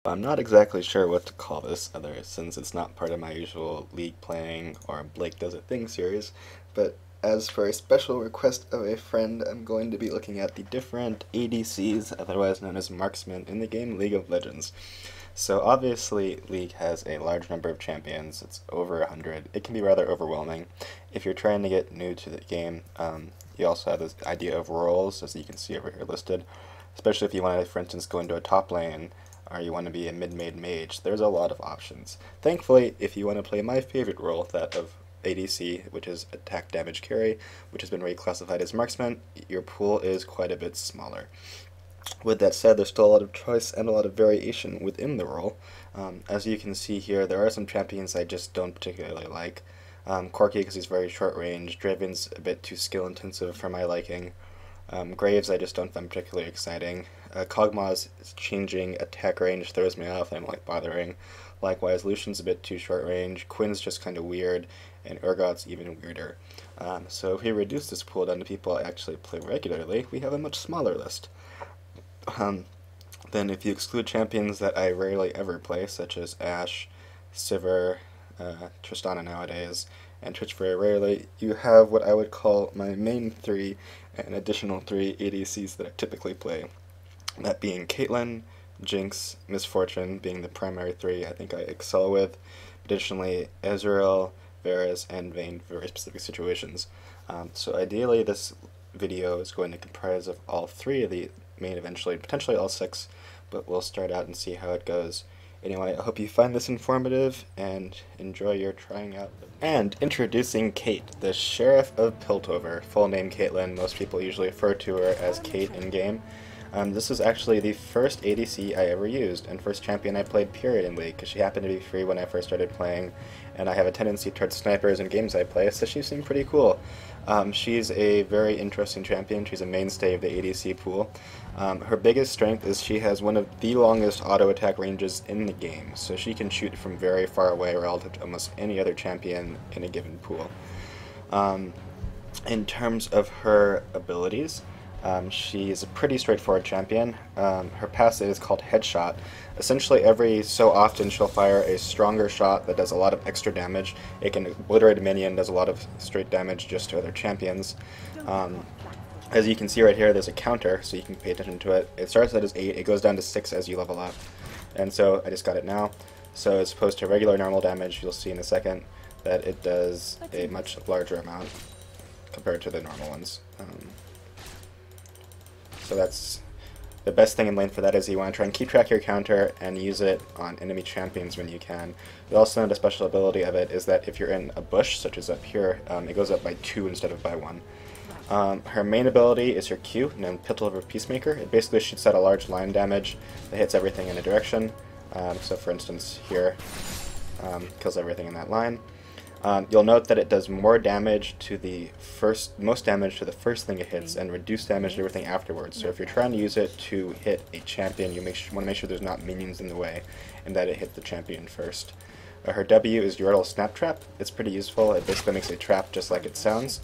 I'm not exactly sure what to call this other since it's not part of my usual League playing or Blake Does a Thing series, but as for a special request of a friend, I'm going to be looking at the different ADCs, otherwise known as marksmen, in the game League of Legends. So obviously, League has a large number of champions. It's over 100. It can be rather overwhelming. If you're trying to get new to the game, you also have this idea of roles, as you can see over here listed. Especially if you want to, for instance, go into a top lane, or you want to be a mid-mage mage, there's a lot of options. Thankfully, if you want to play my favorite role, that of ADC, which is attack damage carry, which has been reclassified as marksman, your pool is quite a bit smaller. With that said, there's still a lot of choice and a lot of variation within the role. As you can see here, there are some champions I just don't particularly like. Corki, because he's very short range. Draven's a bit too skill intensive for my liking. Graves I just don't find particularly exciting. Kog'Maw's changing attack range throws me off and I don't like bothering. Likewise, Lucian's a bit too short range, Quinn's just kind of weird, and Urgot's even weirder. So if we reduce this pool down to people I actually play regularly, we have a much smaller list. Then if you exclude champions that I rarely ever play, such as Ashe, Sivir, Tristana nowadays, and Twitch very rarely, you have what I would call my main three and additional three ADCs that I typically play. That being Caitlyn, Jinx, Misfortune being the primary three I think I excel with. Additionally, Ezreal, Varus, and Vayne for very specific situations. So ideally this video is going to comprise of all three of the main eventually, potentially all six, but we'll start out and see how it goes. Anyway, I hope you find this informative and enjoy your trying out. And introducing Kate, the Sheriff of Piltover. Full name Caitlyn, most people usually refer to her as Kate in game. This is actually the first ADC I ever used, and first champion I played period in League, because she happened to be free when I first started playing, and I have a tendency towards snipers in games I play, so she seemed pretty cool. She's a very interesting champion. She's a mainstay of the ADC pool. Her biggest strength is she has one of the longest auto attack ranges in the game, so she can shoot from very far away relative to almost any other champion in a given pool. In terms of her abilities, she is a pretty straightforward champion. Her passive is called Headshot. Essentially every so often she'll fire a stronger shot that does a lot of extra damage. It can obliterate a minion, does a lot of straight damage just to other champions. As you can see right here, there's a counter, so you can pay attention to it. It starts at as 8, it goes down to 6 as you level up. And so I just got it now. So as opposed to regular normal damage, you'll see in a second that it does a much larger amount compared to the normal ones. So that's the best thing in lane for that is you want to try and keep track of your counter and use it on enemy champions when you can. You also know the special ability of it is that if you're in a bush, such as up here, it goes up by 2 instead of by 1. Her main ability is her Q, named Piltover Peacemaker. It basically shoots out a large line damage that hits everything in a direction. So for instance here, kills everything in that line. You'll note that it does more damage to the most damage to the first thing it hits, and reduced damage to everything afterwards. So if you're trying to use it to hit a champion, you want to make sure there's not minions in the way, and that it hit the champion first. Her W is Yordle Snap Trap. It's pretty useful. It basically makes a trap just like it sounds.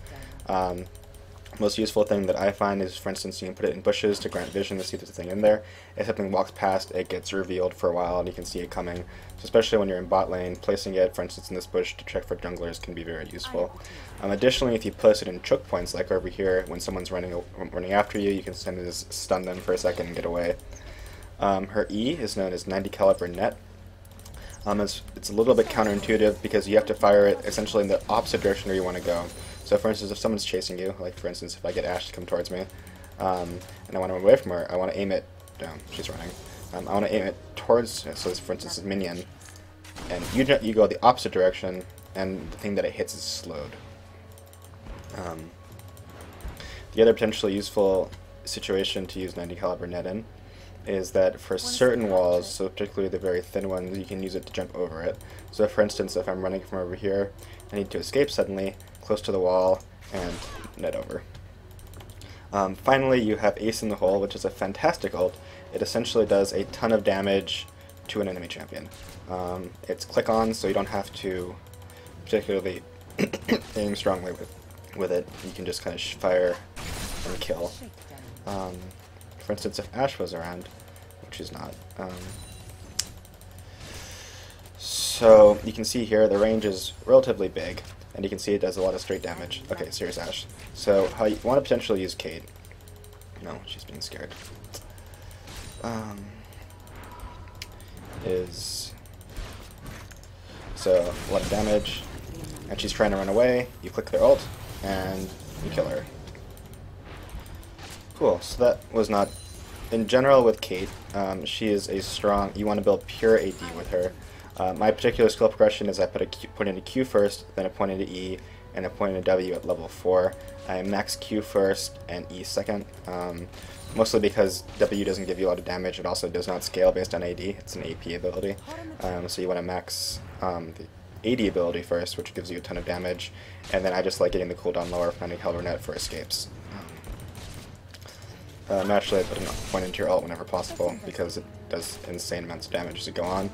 Most useful thing that I find is, for instance, you can put it in bushes to grant vision to see if there's a thing in there. If something walks past, it gets revealed for a while and you can see it coming. So especially when you're in bot lane, placing it, for instance, in this bush to check for junglers can be very useful. Additionally, if you place it in choke points, like over here, when someone's running after you, you can send it as stun them for a second and get away. Her E is known as 90 caliber net. It's a little bit counterintuitive because you have to fire it essentially in the opposite direction where you want to go. So for instance, if someone's chasing you, like for instance if I get Ashe to come towards me, and I want to run away from her, I want to aim it down. She's running. I want to aim it towards, so this, for instance, is minion, and you go the opposite direction, and the thing that it hits is slowed. The other potentially useful situation to use 90 caliber net in is that for certain walls, so particularly the very thin ones, you can use it to jump over it. So for instance, if I'm running from over here, I need to escape suddenly, close to the wall, and net over. Finally, you have Ace in the Hole, which is a fantastic ult. It essentially does a ton of damage to an enemy champion. It's click on, so you don't have to particularly aim strongly with it. You can just kind of fire and kill. For instance, if Ashe was around, which she's not, So you can see here the range is relatively big, and you can see it does a lot of straight damage. Okay, serious Ash. So how you want to potentially use Kate. No, she's being scared. Is so a lot of damage, and she's trying to run away. You click their ult, and you kill her. Cool. So that was not. In general, with Kate, she is a strong. You want to build pure AD with her. My particular skill progression is I put a point into Q first, then a point into E, and a point into W at level 4. I max Q first and E second, mostly because W doesn't give you a lot of damage. It also does not scale based on AD. It's an AP ability, so you want to max the AD ability first, which gives you a ton of damage, and then I just like getting the cooldown lower for my caliber net for escapes. Naturally, I put a point into your ult whenever possible because it does insane amounts of damage as you go on.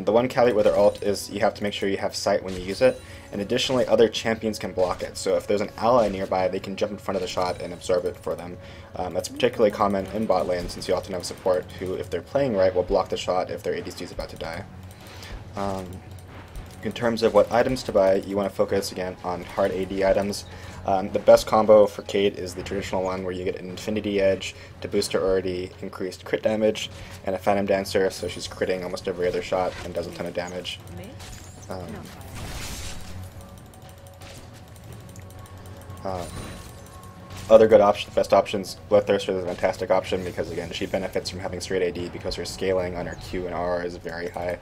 The one caveat with their ult is you have to make sure you have sight when you use it, and additionally other champions can block it. So if there's an ally nearby, they can jump in front of the shot and absorb it for them. That's particularly common in bot lane since you often have support who, if they're playing right, will block the shot if their ADC is about to die. In terms of what items to buy, you want to focus again on hard AD items. The best combo for Kate is the traditional one where you get an Infinity Edge to boost her already increased crit damage, and a Phantom Dancer so she's critting almost every other shot and does a ton of damage. Other good options, best options, Bloodthirster is a fantastic option because again she benefits from having straight AD because her scaling on her Q and R is very high.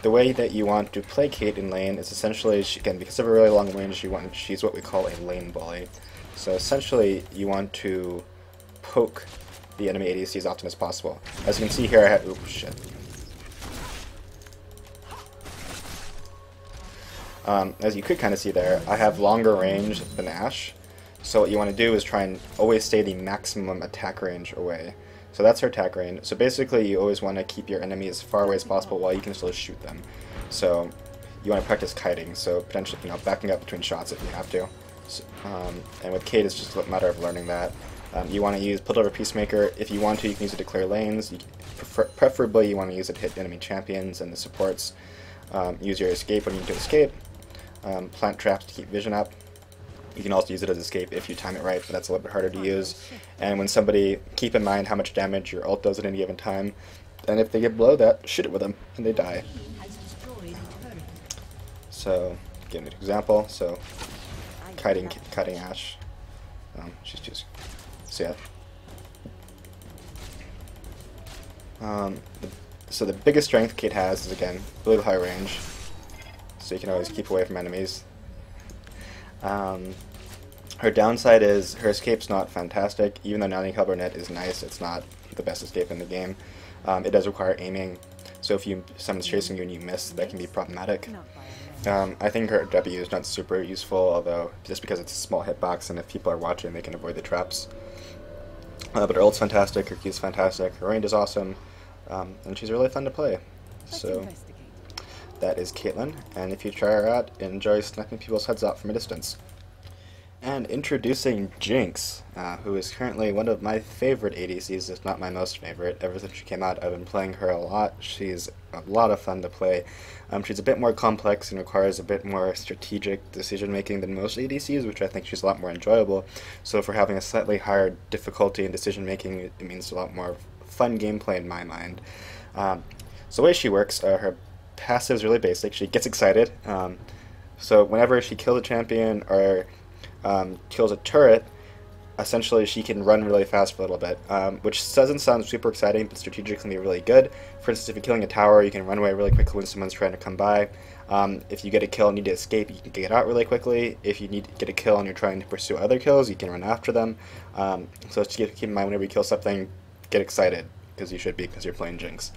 The way that you want to play Kate in lane is essentially, again, because of a really long range, she's what we call a lane bully. So essentially, you want to poke the enemy ADC as often as possible. As you can see here, I have, oops, shit. As you could kind of see there, I have longer range than Ashe. So what you want to do is try and always stay the maximum attack range away. So that's her attack range. So basically you always want to keep your enemy as far away as possible while you can still shoot them. So you want to practice kiting, so potentially, backing up between shots if you have to. So, and with Kate, it's just a matter of learning that. You want to use Piltover Peacemaker. If you want to, you can use it to clear lanes. Preferably you want to use it to hit enemy champions and the supports. Use your escape when you need to escape. Plant traps to keep vision up. You can also use it as escape if you time it right, but that's a little bit harder to use. And when keep in mind how much damage your ult does at any given time, and if they get below that, shoot it with them, and they die. So, give me an example. So, kiting Ashe. She's just, so yeah. So the biggest strength Kate has is, again, really high range. So you can always keep away from enemies. Her downside is her escape's not fantastic. Even though 90 caliber net is nice, it's not the best escape in the game. It does require aiming, so if someone's chasing you and you miss, that can be problematic. I think her W is not super useful, although just because it's a small hitbox and if people are watching, they can avoid the traps. But her ult's fantastic, her Q's fantastic, her range is awesome, and she's really fun to play. So that is Caitlyn, and if you try her out, enjoy sniping people's heads off from a distance. And introducing Jinx, who is currently one of my favorite ADCs, if not my most favorite. Ever since she came out, I've been playing her a lot. She's a lot of fun to play. She's a bit more complex and requires a bit more strategic decision-making than most ADCs, which I think she's a lot more enjoyable. So for having a slightly higher difficulty in decision-making, it means a lot more fun gameplay in my mind. So the way she works, her passive is really basic. She gets excited. So whenever she kills a champion or kills a turret, essentially she can run really fast for a little bit, which doesn't sound super exciting, but strategically can be really good. For instance, if you're killing a tower, you can run away really quickly when someone's trying to come by. If you get a kill and need to escape, you can get out really quickly. If you need to get a kill and you're trying to pursue other kills, you can run after them. So just keep in mind whenever you kill something, get excited, because you should be, because you're playing Jinx.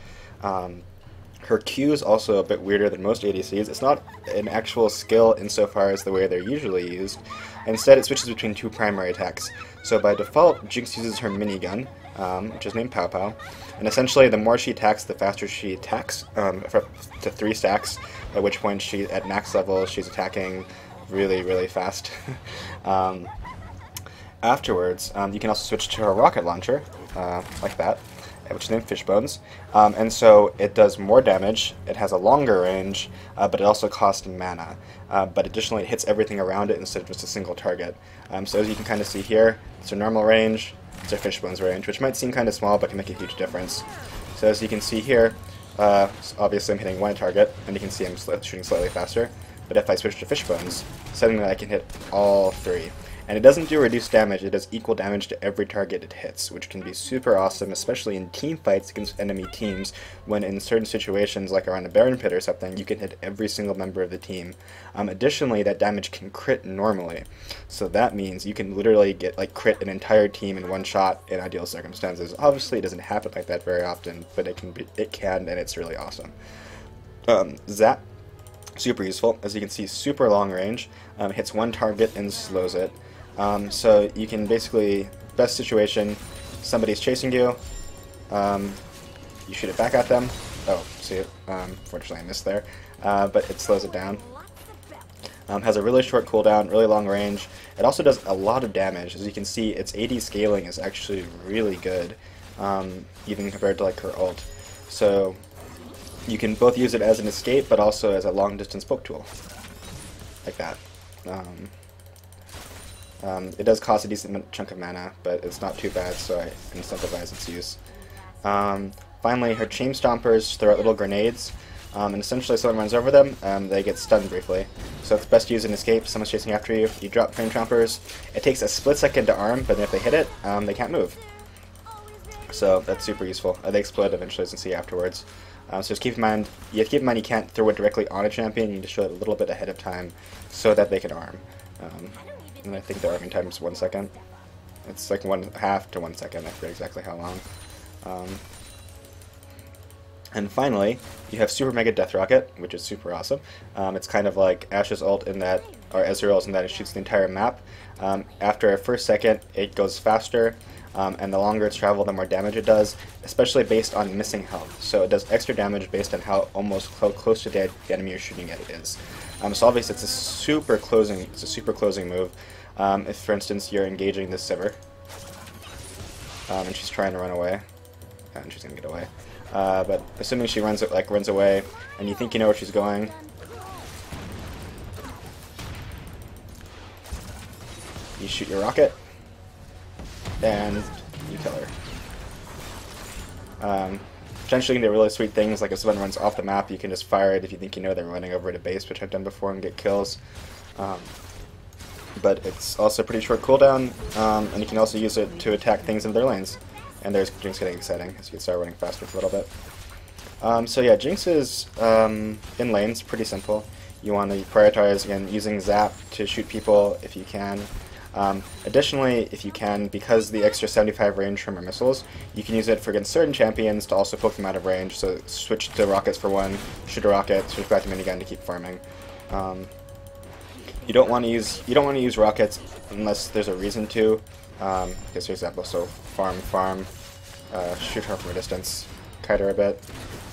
Her Q is also a bit weirder than most ADCs. It's not an actual skill insofar as the way they're usually used. Instead, it switches between two primary attacks. So by default, Jinx uses her minigun, which is named Pow Pow. And essentially, the more she attacks, the faster she attacks, to 3 stacks, at which point at max level, she's attacking really, really fast. Afterwards, you can also switch to her rocket launcher, like that. which is named Fishbones. And so it does more damage, it has a longer range, but it also costs mana. But additionally, it hits everything around it instead of just a single target. So as you can kind of see here, it's a normal range, it's a Fishbones range, which might seem kind of small, but can make a huge difference. So as you can see here, obviously I'm hitting one target, and you can see I'm shooting slightly faster. But if I switch to Fishbones, suddenly I can hit all three. And it doesn't do reduced damage, it does equal damage to every target it hits, which can be super awesome, especially in team fights against enemy teams, when in certain situations, like around a Baron Pit or something, you can hit every single member of the team. Additionally, that damage can crit normally. So that means you can literally get crit an entire team in one shot in ideal circumstances. Obviously, it doesn't happen like that very often, but it can, and it's really awesome. Zap. Super useful. As you can see, super long range. Hits one target and slows it. So you can basically, best situation, somebody's chasing you, you shoot it back at them. Oh, see it? Fortunately I missed there. But it slows it down. Has a really short cooldown, really long range. It also does a lot of damage. As you can see, its AD scaling is actually really good, even compared to her ult. So you can both use it as an escape, but also as a long-distance poke tool, like that. It does cost a decent chunk of mana, but it's not too bad, so I incentivize its use. Finally, her Chain Stompers throw out little grenades, and essentially someone runs over them, they get stunned briefly. So it's best to use an escape. Someone's chasing after you, you drop Chain Stompers. It takes a split second to arm, but then if they hit it, they can't move. So that's super useful. They explode eventually, as you can see afterwards. So just keep in mind, you have to keep in mind you can't throw it directly on a champion, you need to show it a little bit ahead of time so that they can arm. And I think the arming time is 1 second. It's like 1/2 to 1 second, I forget exactly how long. And finally, you have Super Mega Death Rocket, which is super awesome. It's kind of like Ashe's ult in that, or Ezreal's in that it shoots the entire map. After a first second, it goes faster, and the longer it's traveled, the more damage it does, especially based on missing health. So it does extra damage based on how close to the enemy you're shooting at it is. So obviously it's a super closing move. If, for instance, you're engaging this Sivir, and she's trying to run away, and she's gonna get away. But assuming she runs away, and you think you know where she's going, you shoot your rocket, and you kill her. Potentially you can do really sweet things, like if someone runs off the map, you can just fire it if you think you know they're running over to base, which I've done before, and get kills. But it's also pretty short cooldown, and you can also use it to attack things in their lanes. And there's Jinx getting exciting, as you can start running faster for a little bit. So yeah, Jinx is in lanes, pretty simple. You want to prioritize, again, using Zap to shoot people if you can. Additionally, if you can, because the extra 75 range from her missiles, you can use it for against certain champions to also poke them out of range, so switch to rockets for one, shoot a rocket, switch back to minigun to keep farming. You don't want to use rockets unless there's a reason to. Because for example, so farm, shoot her from a distance, kite her a bit.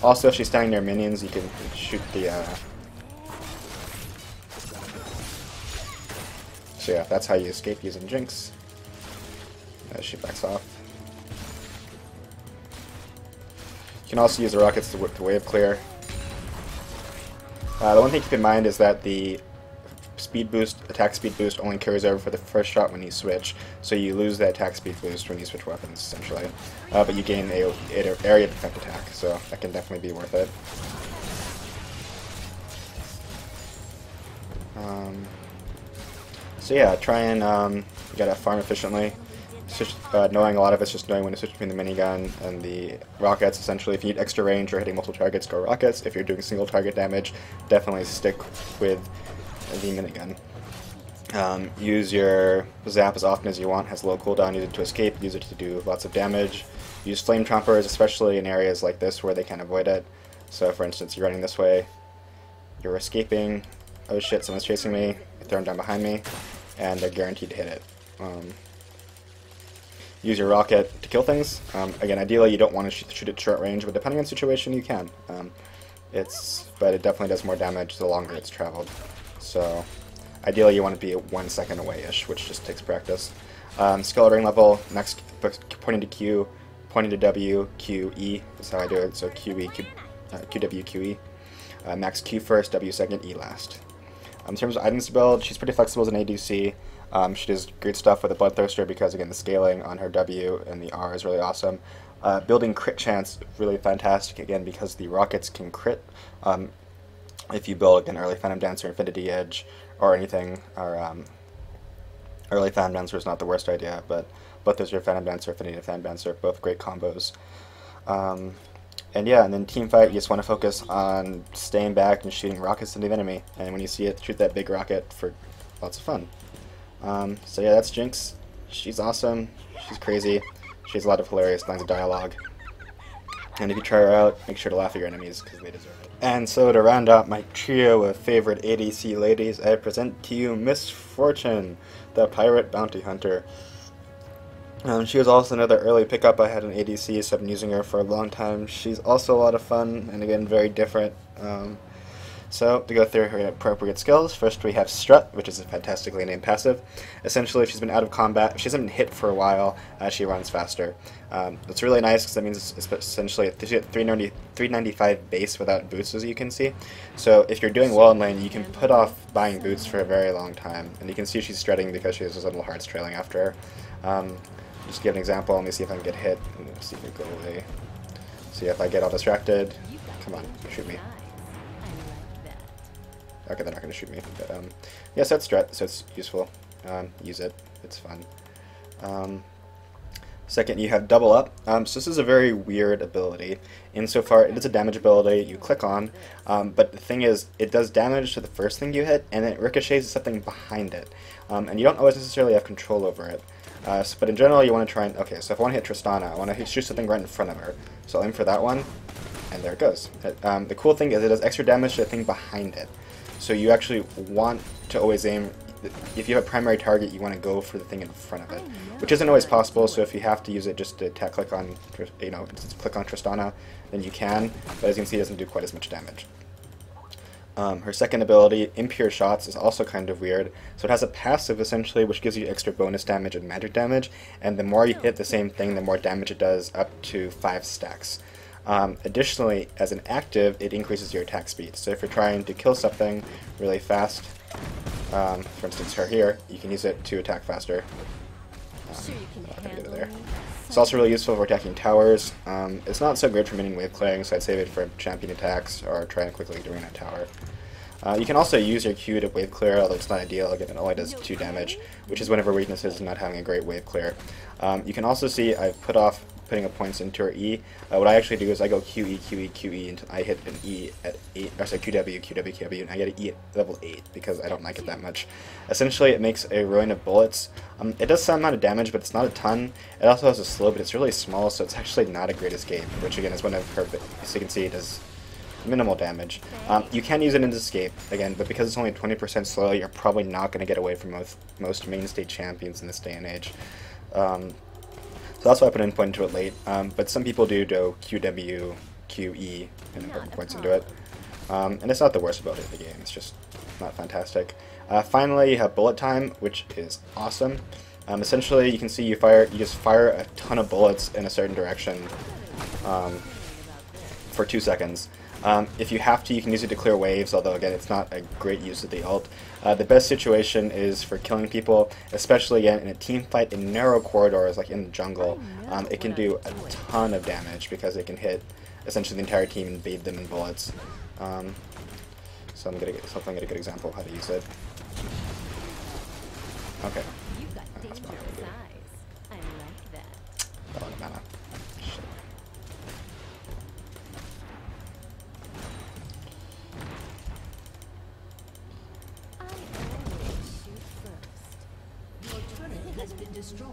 Also, if she's standing near minions, you can shoot the. So yeah, that's how you escape using Jinx. She backs off. You can also use the rockets to wave clear. The one thing to keep in mind is that the attack speed boost only carries over for the first shot when you switch, so you lose that attack speed boost when you switch weapons, essentially. But you gain a area defense attack, so that can definitely be worth it. So yeah, try and you gotta farm efficiently. Knowing a lot of it's just knowing when to switch between the minigun and the rockets, essentially. If you need extra range or hitting multiple targets, go rockets. If you're doing single target damage, definitely stick with the minigun. Use your Zap as often as you want, has low cooldown, use it to escape, use it to do lots of damage. Use Flame Chompers, especially in areas like this where they can't avoid it. So for instance, you're running this way, you're escaping, oh shit, someone's chasing me, I throw them down behind me, and they're guaranteed to hit it. Use your rocket to kill things. Again, ideally you don't want to shoot at short range, but depending on the situation you can. But it definitely does more damage the longer it's traveled. So ideally you want to be at 1 second away-ish, which just takes practice. Skill ring level, next pointing to Q, pointing to W, Q, E is how I do it. So Q, E, Q, W, Q, E. Max Q first, W second, E last. In terms of items to build, she's pretty flexible as an ADC. She does great stuff with a Bloodthirster because, again, the scaling on her W and the R is really awesome. Building crit chance, really fantastic, again, because the rockets can crit. If you build an early Phantom Dancer, Infinity Edge, or anything, or early Phantom Dancer is not the worst idea, but Bloodthirster, Phantom Dancer, Infinity Phantom Dancer, both great combos. And yeah, and then team fight, you just want to focus on staying back and shooting rockets into the enemy. And when you see it, shoot that big rocket for lots of fun. So yeah, that's Jinx. She's awesome. She's crazy. She has a lot of hilarious lines of dialogue. And if you try her out, make sure to laugh at your enemies because they deserve it. And so to round out my trio of favorite ADC ladies, I present to you Miss Fortune, the Pirate Bounty Hunter. She was also another early pickup I had in ADC, so I've been using her for a long time. She's also a lot of fun, and again, very different. So, to go through her appropriate skills, first we have Strut, which is a fantastically named passive. Essentially, if she's been out of combat, if she hasn't been hit for a while, she runs faster. It's really nice because that means it's essentially 395 base without boots, as you can see. So, if you're doing well in lane, you can put off buying boots for a very long time. And you can see she's strutting because she has those little hearts trailing after her. Just to give an example, let me see if I can get hit. Let's see if it go away. See if I get all distracted. Come on, shoot me. Okay, they're not going to shoot me. But, yes, that's Strut, so it's useful. Use it. It's fun. Second, you have Double Up. So this is a very weird ability. Insofar, it is a damage ability you click on, but the thing is, it does damage to the first thing you hit, and then it ricochets to something behind it. And you don't always necessarily have control over it. But in general, you want to try and... Okay, so if I want to hit Tristana, I want to shoot something right in front of her. So I'll aim for that one, and there it goes. The cool thing is it does extra damage to the thing behind it. So you actually want to always aim... If you have a primary target, you want to go for the thing in front of it, which isn't always possible. So if you have to use it just to click on, click on Tristana, then you can. But as you can see, it doesn't do quite as much damage. Her second ability, Impure Shots, is also kind of weird. So it has a passive, essentially, which gives you extra bonus damage and magic damage, and the more you hit the same thing, the more damage it does, up to 5 stacks. Additionally, as an active, it increases your attack speed. So if you're trying to kill something really fast, for instance her here, you can use it to attack faster. I'm not going to get it there. It's also really useful for attacking towers. It's not so great for mining wave clearing, so I'd save it for champion attacks or trying to quickly drain a tower. You can also use your Q to wave clear, although it's not ideal. Again, it only does 2 damage, which is one of her weaknesses, not having a great wave clear. You can also see I've put off putting up points into her E. What I actually do is I go QE, QE, QE until I hit an E at 8, or sorry, QW, QW, QW, and I get an E at level 8 because I don't like it that much. Essentially, it makes a ruin of bullets. It does some amount of damage, but it's not a ton. It also has a slow, but it's really small, so it's actually not a great escape, which again is one of her, so you can see it does minimal damage. You can use it in escape, again, but because it's only 20% slow, you're probably not going to get away from most mainstay champions in this day and age. So that's why I put an endpoint into it late, but some people do QW, QE, and put points into it. And it's not the worst ability of the game, it's just not fantastic. Finally, you have Bullet Time, which is awesome. Essentially, you can see you just fire a ton of bullets in a certain direction for 2 seconds. If you have to, you can use it to clear waves, although again, it's not a great use of the ult. The best situation is for killing people, especially again in a team fight in narrow corridors, like in the jungle. It can do a ton of damage because it can hit essentially the entire team and bathe them in bullets. So I'm gonna get a good example of how to use it. Okay. That's probably good. A lot of mana. Shit. Has been destroyed.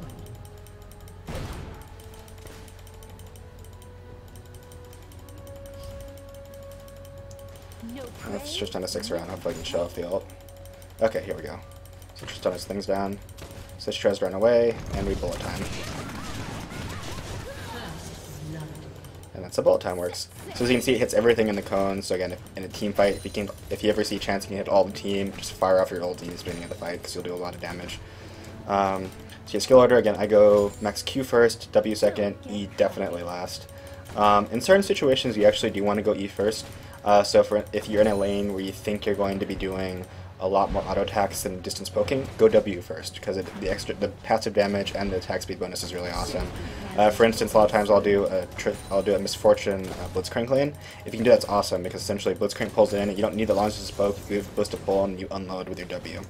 Let's just trying to 6 around, hopefully I can show off the ult. Okay, here we go. So just his things down. Switch tries to run away, and we bullet time. And that's how bullet time works. So as you can see, it hits everything in the cone. So again, in a team fight, if you ever see a chance you can hit all the team, just fire off your ult and use the beginning of the fight, because you'll do a lot of damage. So your skill order, again, I go max Q first, W second, E definitely last. In certain situations, you actually do want to go E first. So if you're in a lane where you think you're going to be doing a lot more auto attacks than distance poking, go W first, because the passive damage and the attack speed bonus is really awesome. For instance, a lot of times I'll do a Misfortune Blitzcrank lane. If you can do that, it's awesome, because essentially Blitzcrank pulls it in, and you don't need the launches to poke, you have Blitz to pull, and you unload with your W.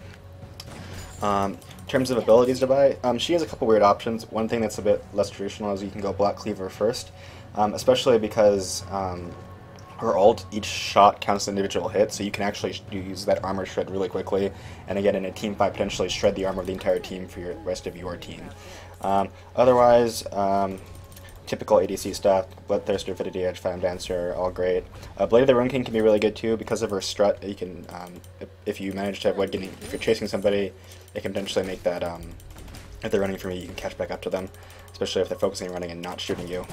In terms of abilities to buy, she has a couple weird options. One thing that's a bit less traditional is you can go Black Cleaver first, especially because her ult, each shot counts as an individual hit, so you can actually use that armor shred really quickly, and again in a team fight potentially shred the armor of the entire team for the rest of your team. Otherwise, typical ADC stuff, Bloodthirster, Avidity, Edge, Phantom Dancer, all great. Blade of the Ruin King can be really good too because of her strut. You can, if you manage to avoid getting, if you're chasing somebody, it can potentially make that, if they're running from you, you can catch back up to them, especially if they're focusing on running and not shooting you.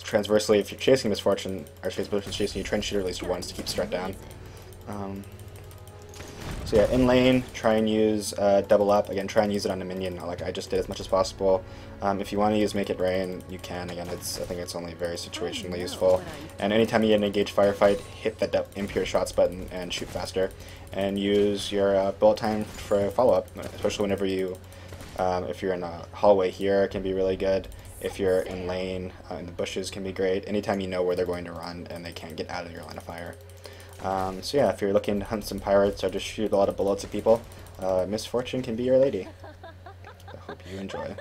Transversely, if you're chasing Misfortune, or Misfortune's chasing you, try and shoot her at least once to keep Strut down. So yeah, in lane, try and use double up. Again, try and use it on a minion, like I just did, as much as possible. If you want to use Make It Rain, you can. Again, I think it's only very situationally useful. And anytime you get an engaged firefight, hit that impure shots button and shoot faster. And use your bullet time for follow-up, especially whenever you, if you're in a hallway here, it can be really good. If you're in lane, in the bushes can be great. Anytime you know where they're going to run and they can't get out of your line of fire. So yeah, if you're looking to hunt some pirates or just shoot a lot of bullets at people, Misfortune can be your lady. I hope you enjoy.